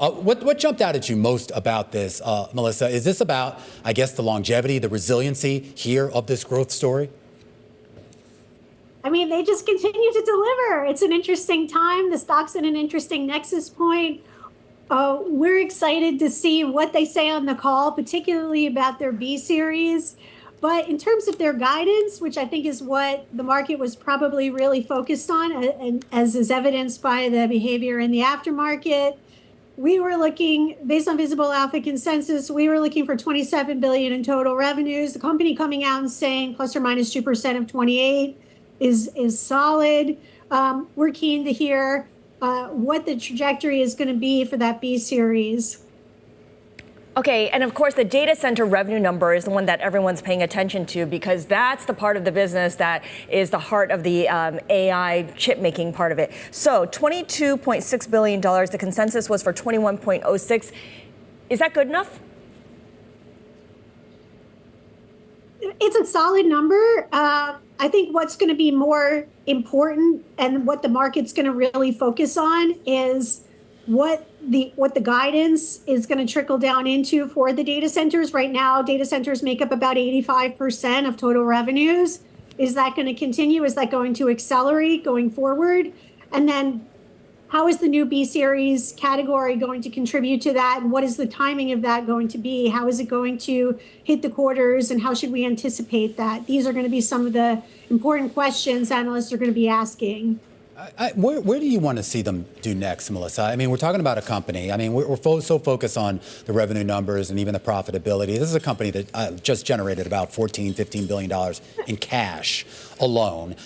What jumped out at you most about this, Melissa? Is this about, I guess, the longevity, the resiliency here of this growth story? I mean, they just continue to deliver. It's an interesting time. The stock's in an interesting nexus point. We're excited to see what they say on the call, particularly about their B series. But in terms of their guidance, which I think is what the market was probably really focused on, and as is evidenced by the behavior in the aftermarket, we were looking, based on Visible Alpha consensus, we were looking for 27 billion in total revenues. The company coming out and saying plus or minus 2% of 28 is solid. We're keen to hear what the trajectory is going to be for that B series. Okay, and of course, the data center revenue number is the one that everyone's paying attention to because that's the part of the business that is the heart of the AI chip making part of it. So $22.6 billion, the consensus was for 21.06. Is that good enough? It's a solid number. I think what's going to be more important and what the market's going to really focus on is what the guidance is going to trickle down into for the data centers. Right now, data centers make up about 85% of total revenues. Is that going to continue? Is that going to accelerate going forward? And then how is the new B series category going to contribute to that? And what is the timing of that going to be? How is it going to hit the quarters? And how should we anticipate that? These are going to be some of the important questions analysts are going to be asking. Where do you want to see them do next, Melissa? I mean, we're talking about a company. I mean, we're so focused on the revenue numbers and even the profitability. This is a company that just generated about $15 billion in cash alone.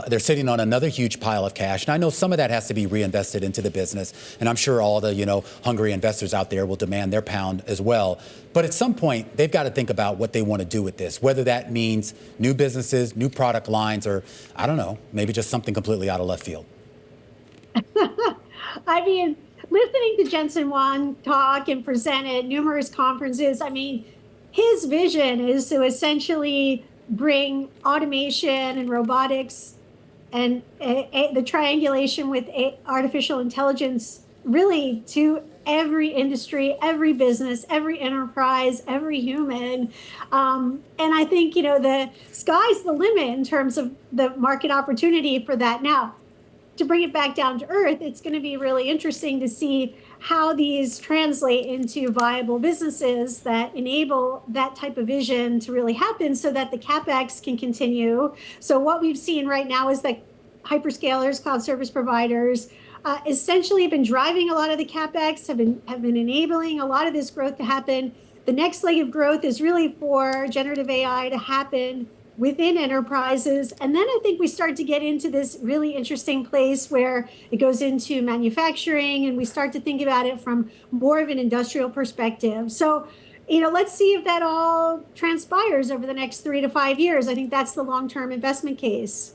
They're sitting on another huge pile of cash. And I know some of that has to be reinvested into the business. And I'm sure all the, hungry investors out there will demand their pound as well. But at some point, they've got to think about what they want to do with this, whether that means new businesses, new product lines, or I don't know, maybe just something completely out of left field. I mean, listening to Jensen Huang talk and present at numerous conferences, I mean, his vision is to essentially bring automation and robotics and the triangulation with artificial intelligence really to every industry, every business, every enterprise, every human. And I think, the sky's the limit in terms of the market opportunity for that. Now, to bring it back down to earth, it's going to be really interesting to see how these translate into viable businesses that enable that type of vision to really happen so that the CapEx can continue. So what we've seen right now is that hyperscalers, cloud service providers, essentially have been driving a lot of the CapEx, have been enabling a lot of this growth to happen. The next leg of growth is really for generative AI to happen within enterprises. And then I think we start to get into this really interesting place where it goes into manufacturing and we start to think about it from more of an industrial perspective. So, let's see if that all transpires over the next 3 to 5 years. I think that's the long-term investment case.